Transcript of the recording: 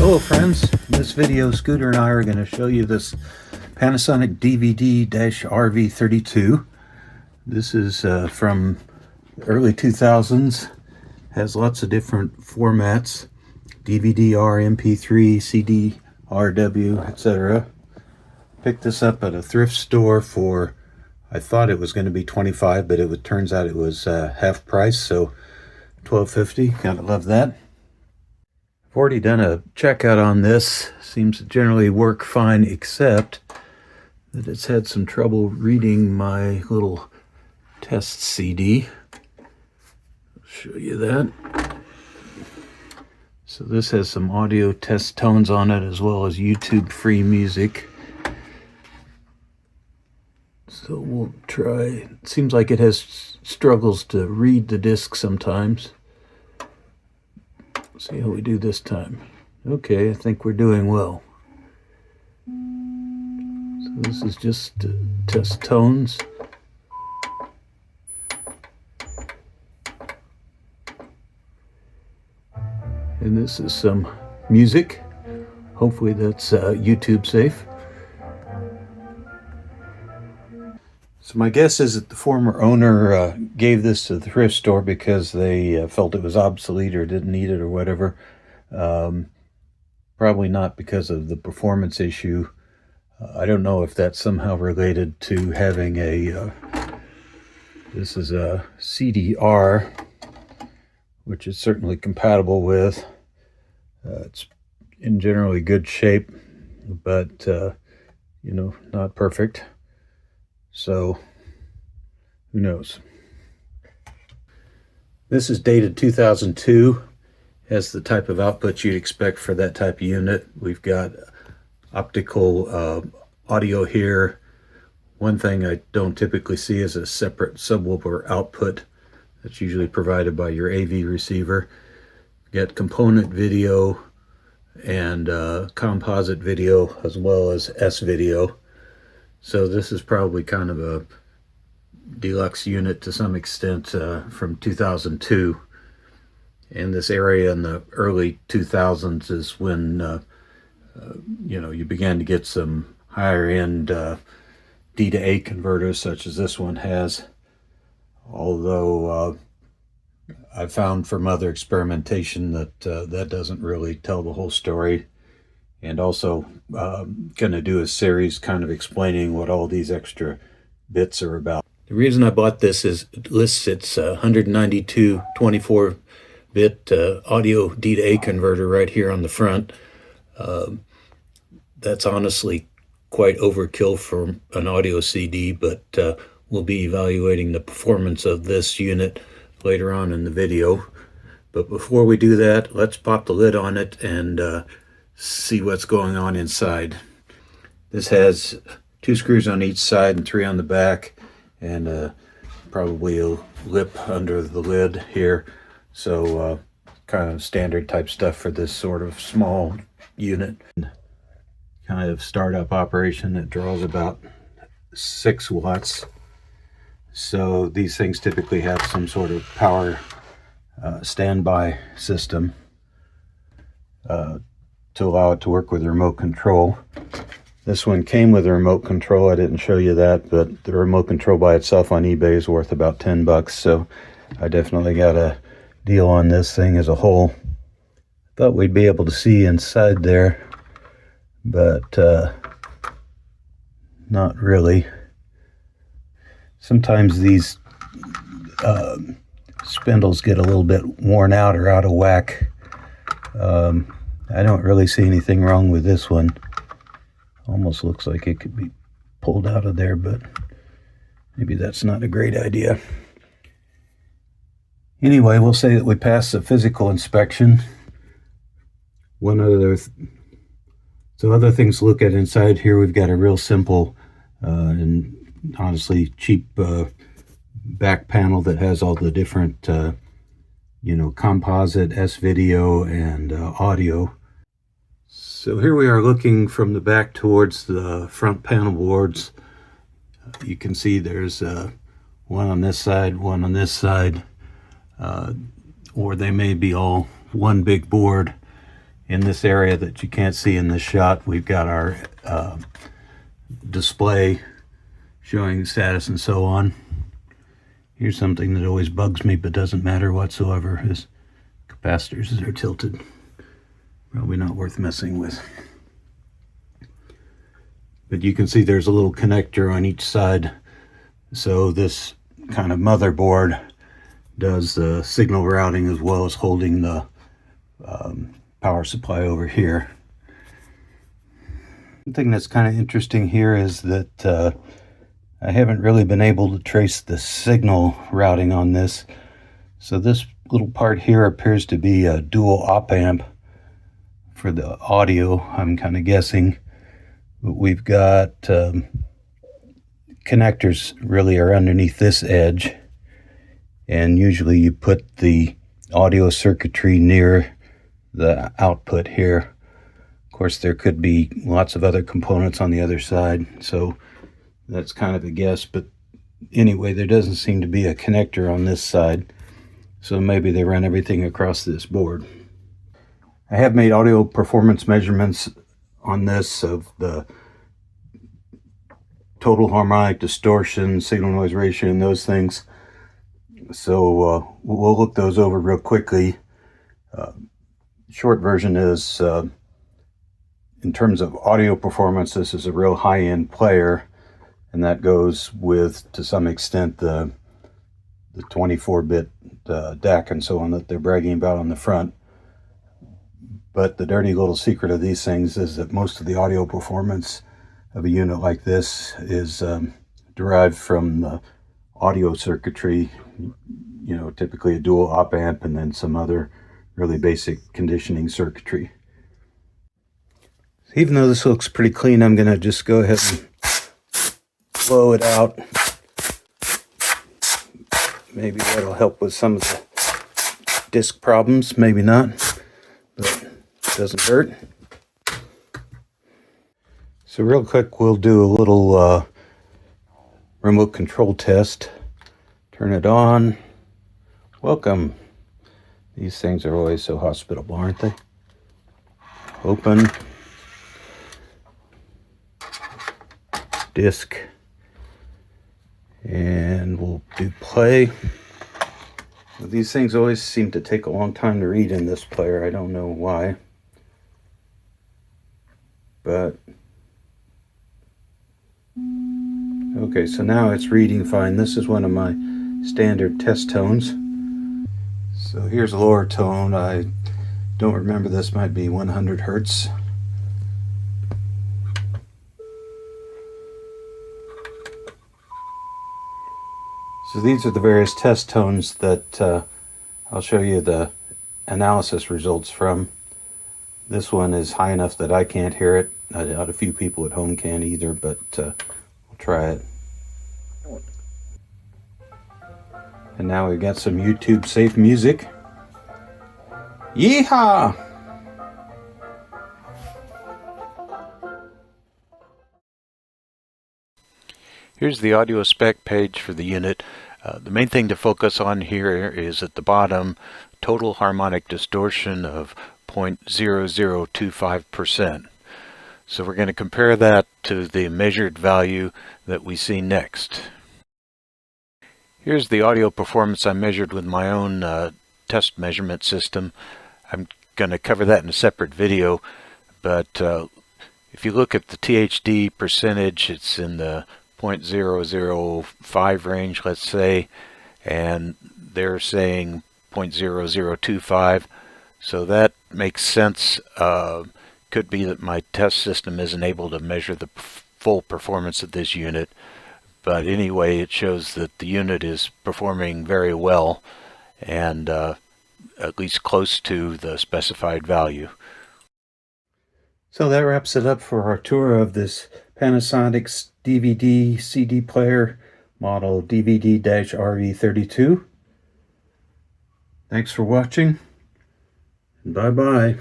Hello friends, in this video Scooter and I are going to show you this Panasonic DVD-RV32. This is from the early 2000s, has lots of different formats, DVD-R, MP3, CD-RW, etc. Picked this up at a thrift store for, I thought it was going to be $25, but it turns out it was half price, so $12.50. Gotta love that. I've already done a checkout on this. Seems to generally work fine, except that it's had some trouble reading my little test CD. I'll show you that. So this has some audio test tones on it, as well as YouTube free music. So we'll try. It seems like it has struggles to read the disc sometimes. See how we do this time. Okay, I think we're doing well. So this is just test tones. And this is some music. Hopefully that's YouTube safe. So my guess is that the former owner gave this to the thrift store because they felt it was obsolete or didn't need it or whatever. Probably not because of the performance issue. I don't know if that's somehow related to having a, this is a CDR, which is certainly compatible with. It's in generally good shape, but, you know, not perfect. So, who knows? This is dated 2002. Has the type of output you'd expect for that type of unit. We've got optical audio here. One thing I don't typically see is a separate subwoofer output that's usually provided by your AV receiver. We've got component video and composite video, as well as S video. So this is probably kind of a deluxe unit to some extent from 2002. And this area in the early 2000s is when, you know, you began to get some higher end D to A converters such as this one has. Although I found from other experimentation that that doesn't really tell the whole story. And also going to do a series kind of explaining what all these extra bits are about. The reason I bought this is it lists its 192 24-bit audio D to A converter right here on the front. That's honestly quite overkill for an audio CD, but we'll be evaluating the performance of this unit later on in the video. But before we do that, let's pop the lid on it and see what's going on inside. This has 2 screws on each side and 3 on the back, and probably a lip under the lid here. So kind of standard type stuff for this sort of small unit. Kind of startup operation that draws about 6 watts. So these things typically have some sort of power standby system to allow it to work with remote control. This one came with a remote control. I didn't show you that, but the remote control by itself on eBay is worth about 10 bucks. So I definitely got a deal on this thing as a whole. Thought we'd be able to see inside there, but not really. Sometimes these spindles get a little bit worn out or out of whack. I don't really see anything wrong with this one. Almost looks like it could be pulled out of there, but maybe that's not a great idea. Anyway, we'll say that we passed the physical inspection. Other things to look at inside here, we've got a real simple and honestly cheap back panel that has all the different you know, composite, S video, and audio. So here we are looking from the back towards the front panel boards. You can see there's one on this side, one on this side, or they may be all one big board. In this area that you can't see in this shot, we've got our display showing status and so on. Here's something that always bugs me but doesn't matter whatsoever, is capacitors that are tilted. Probably not worth messing with. But you can see there's a little connector on each side. So this kind of motherboard does the signal routing as well as holding the power supply over here. One thing that's kind of interesting here is that I haven't really been able to trace the signal routing on this. So this little part here appears to be a dual op amp for the audio, I'm kind of guessing. But we've got connectors really are underneath this edge. And usually you put the audio circuitry near the output here. Of course, there could be lots of other components on the other side, so that's kind of a guess. But anyway, there doesn't seem to be a connector on this side, so maybe they run everything across this board. I have made audio performance measurements on this of the total harmonic, distortion, signal noise ratio, and those things. So we'll look those over real quickly. Short version is, in terms of audio performance, this is a real high-end player, and that goes with, to some extent, the 24-bit DAC and so on that they're bragging about on the front. But the dirty little secret of these things is that most of the audio performance of a unit like this is derived from the audio circuitry, you know, typically a dual op amp and then some other really basic conditioning circuitry. Even though this looks pretty clean, I'm going to just go ahead and blow it out. Maybe that'll help with some of the disc problems, maybe not, but it doesn't hurt. So real quick, we'll do a little remote control test. Turn it on. Welcome. These things are always so hospitable, aren't they? Open. Disc. And we'll do play. These things always seem to take a long time to read in this player. I don't know why. But okay, so now it's reading fine. This is one of my standard test tones. So here's a lower tone. I don't remember, this might be 100 hertz. So these are the various test tones that I'll show you the analysis results from. This one is high enough that I can't hear it. I doubt a few people at home can either, but we'll try it. And now we've got some YouTube safe music. Yeehaw! Here's the audio spec page for the unit. The main thing to focus on here is at the bottom, total harmonic distortion of 0.0025%. So we're going to compare that to the measured value that we see next. Here's the audio performance I measured with my own test measurement system. I'm going to cover that in a separate video, but if you look at the THD percentage, it's in the 0.005 range, let's say, and they're saying 0.0025, so that makes sense. Could be that my test system isn't able to measure the full performance of this unit, but anyway, it shows that the unit is performing very well and at least close to the specified value. So that wraps it up for our tour of this Panasonic DVD CD player model DVD-RV32. Thanks for watching, and bye-bye.